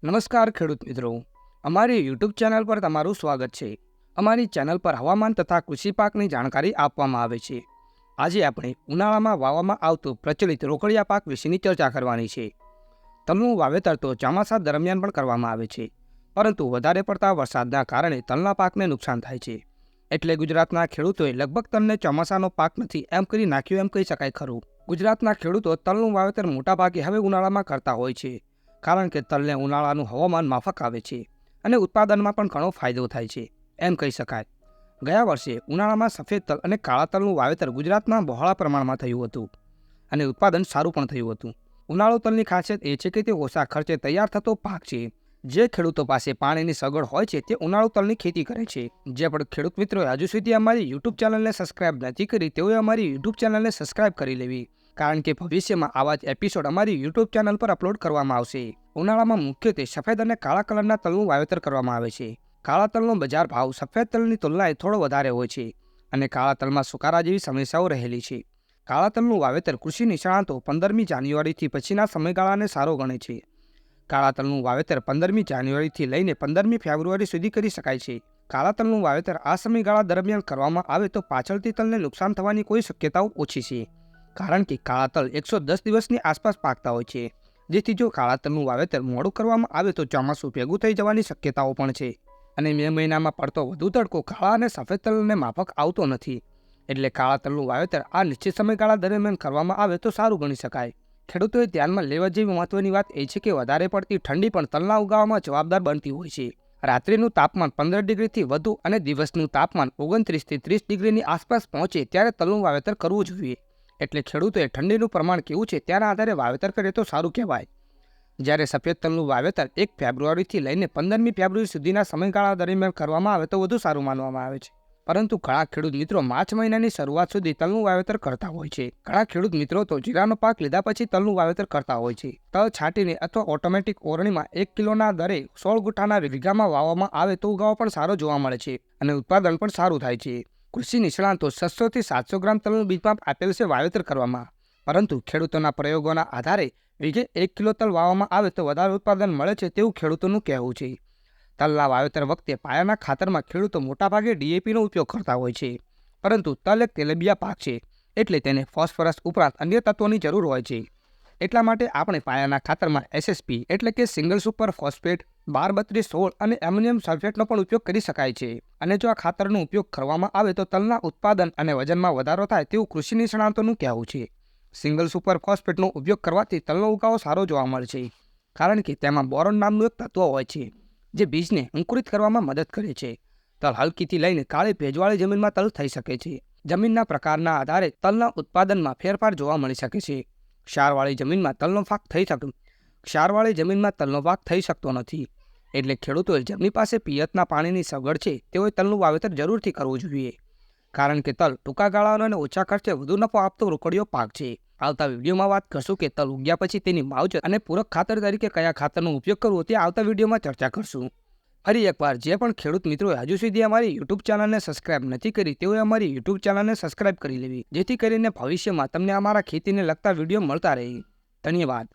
નમસ્કાર ખેડૂત મિત્રો, અમારી યુટ્યુબ ચેનલ પર તમારું સ્વાગત છે। અમારી ચેનલ પર હવામાન તથા કૃષિ પાકની જાણકારી આપવામાં આવે છે। આજે આપણે ઉનાળામાં વાવવામાં આવતું પ્રચલિત રોકડિયા પાક વિશેની ચર્ચા કરવાની છે। તલનું વાવેતર તો ચોમાસા દરમિયાન પણ કરવામાં આવે છે, પરંતુ વધારે પડતા વરસાદના કારણે તલના પાકને નુકસાન થાય છે। એટલે ગુજરાતના ખેડૂતોએ લગભગ તલને ચોમાસાનો પાક નથી એમ કરી નાખ્યું એમ કહી શકાય ખરું। ગુજરાતના ખેડૂતો તલનું વાવેતર મોટાભાગે હવે ઉનાળામાં કરતા હોય છે, કારણ કે તલને ઉનાળાનું હવામાન માફક આવે છે અને ઉત્પાદનમાં પણ ઘણો ફાયદો થાય છે એમ કહી શકાય। ગયા વર્ષે ઉનાળામાં સફેદ તલ અને કાળા તલનું વાવેતર ગુજરાતમાં બહોળા પ્રમાણમાં થયું હતું અને ઉત્પાદન સારું પણ થયું હતું। ઉનાળુ તલની ખાસિયત એ છે કે તે ઓછા ખર્ચે તૈયાર થતો પાક છે। જે ખેડૂતો પાસે પાણીની સગવડ હોય છે તે ઉનાળુ તલની ખેતી કરે છે। જે પણ ખેડૂત મિત્રોએ હજુ સુધી અમારી યુટ્યુબ ચેનલને સબસ્ક્રાઇબ નથી કરી તેઓએ અમારી યુટ્યુબ ચેનલને સબસ્ક્રાઇબ કરી લેવી, કારણ કે ભવિષ્યમાં આવા જ એપિસોડ અમારી યુટ્યુબ ચેનલ પર અપલોડ કરવામાં આવશે। ઉનાળામાં મુખ્યત્વે સફેદ અને કાળા કલરના તલનું વાવેતર કરવામાં આવે છે। કાળા તલનો બજાર ભાવ સફેદ તલની તુલનાએ થોડો વધારે હોય છે અને કાળા તલમાં સુકારા જેવી સમસ્યાઓ રહેલી છે। કાળા તલનું વાવેતર કૃષિ નિષ્ણાતો 15મી જાન્યુઆરીથી પછીના સમયગાળાને સારો ગણે છે। કાળા તલનું વાવેતર 15મી જાન્યુઆરીથી લઈને 15મી ફેબ્રુઆરી સુધી કરી શકાય છે। કાળા તલનું વાવેતર આ સમયગાળા દરમિયાન કરવામાં આવે તો પાછળથી તલને નુકસાન થવાની કોઈ શક્યતાઓ ઓછી છે, કારણ કે કાળા તલ 110 દિવસની આસપાસ પાકતા હોય છે। જેથી જો કાળા તલનું વાવેતર મોડું કરવામાં આવે તો ચોમાસું ભેગું થઈ જવાની શક્યતાઓ પણ છે અને મે મહિનામાં પડતો વધુ તડકો કાળા અને સફેદ તલને માફક આવતો નથી। એટલે કાળા તલનું વાવેતર આ નિશ્ચિત સમયગાળા દરમિયાન કરવામાં આવે તો સારું ગણી શકાય। ખેડૂતોએ ધ્યાનમાં લેવા જેવી મહત્વની વાત એ છે કે વધારે પડતી ઠંડી પણ તલના ઉગાવામાં જવાબદાર બનતી હોય છે। રાત્રિનું તાપમાન 15 ડિગ્રીથી વધુ અને દિવસનું તાપમાન 29થી 30 ડિગ્રીની આસપાસ પહોંચે ત્યારે તલનું વાવેતર કરવું જોઈએ। એટલે ખેડૂતોએ ઠંડીનું પ્રમાણ કેવું છે તેના આધારે વાવેતર કરે તો સારું કહેવાય। જ્યારે સફેદ તલનું વાવેતર 1 ફેબ્રુઆરીથી લઈને 15મી ફેબ્રુઆરી સુધીના સમયગાળા દરમિયાન કરવામાં આવે તો વધુ સારું માનવામાં આવે છે, પરંતુ ઘણા ખેડૂત મિત્રો માર્ચ મહિનાની શરૂઆત સુધી તલનું વાવેતર કરતા હોય છે। ઘણા ખેડૂત મિત્રો તો જીરાનો પાક લીધા પછી તલનું વાવેતર કરતા હોય છે। તલ છાંટીને અથવા ઓટોમેટિક ઓરણીમાં 1 કિલોના દરે 16 ગુઠાના વીઘામાં વાવવામાં આવે તો ઉગાવો પણ સારો જોવા મળે છે અને ઉત્પાદન પણ સારું થાય છે। કૃષિ નિષ્ણાતો 600 થી 700 ગ્રામ તલનું બીજમાપ આપેલ છે વાવેતર કરવામાં, પરંતુ ખેડૂતોના પ્રયોગોના આધારે વીઘે 1 કિલો તલ વાવવામાં આવે તો વધારે ઉત્પાદન મળે છે તેવું ખેડૂતોનું કહેવું છે। તલના વાવેતર વખતે પાયાના ખાતરમાં ખેડૂતો મોટાભાગે ડીએપીનો ઉપયોગ કરતા હોય છે, પરંતુ તલ એક તેલીબિયા પાક છે એટલે તેને ફોસ્ફરસ ઉપરાંત અન્ય તત્વોની જરૂર હોય છે। એટલા માટે આપણે પાયાના ખાતરમાં એસએસપી એટલે કે સિંગલ સુપર ફોસ્ફેટ 12-32-16 અને એમોનિયમ સલ્ફેટનો પણ ઉપયોગ કરી શકાય છે। અને જો આ ખાતરનો ઉપયોગ કરવામાં આવે તો તલના ઉત્પાદન અને વજનમાં વધારો થાય તેવું કૃષિ નિષ્ણાતોનું કહેવું છે। સિંગલ સુપર ફોસ્ફેટનો ઉપયોગ કરવાથી તલનો ઉગાવો સારો જોવા મળે છે, કારણ કે તેમાં બોરોન નામનું એક તત્વ હોય છે જે બીજને અંકુરિત કરવામાં મદદ કરે છે। તલ હલકીથી લઈને કાળી ભેજવાળી જમીનમાં તલ થઈ શકે છે। જમીનના પ્રકારના આધારે તલના ઉત્પાદનમાં ફેરફાર જોવા મળી શકે છે। ક્ષારવાળી જમીનમાં તલનો પાક થઈ શકતો નથી, એટલે ખેડૂતોએ જેમની પાસે પિયતના પાણીની સગવડ છે તેઓએ તલનું વાવેતર જરૂરથી કરવું જોઈએ, કારણ કે તલ ટૂંકા ગાળાનો અને ઓછા ખર્ચે વધુ નફો આપતો રોકડિયો પાક છે। આવતા વિડીયોમાં વાત કરશું કે તલ ઉગ્યા પછી તેની માવજત અને પૂરક ખાતર તરીકે કયા ખાતરનો ઉપયોગ કરવો તે આવતા વિડીયોમાં ચર્ચા કરશું। ફરી એકવાર જે પણ ખેડૂત મિત્રોએ હજુ સુધી અમારી યુટ્યુબ ચેનલને સબસ્ક્રાઇબ નથી કરી તેઓએ અમારી યુટ્યુબ ચેનલને સબસ્ક્રાઇબ કરી લેવી, જેથી કરીને ભવિષ્યમાં તમને અમારા ખેતીને લગતા વિડીયો મળતા રહે। ધન્યવાદ।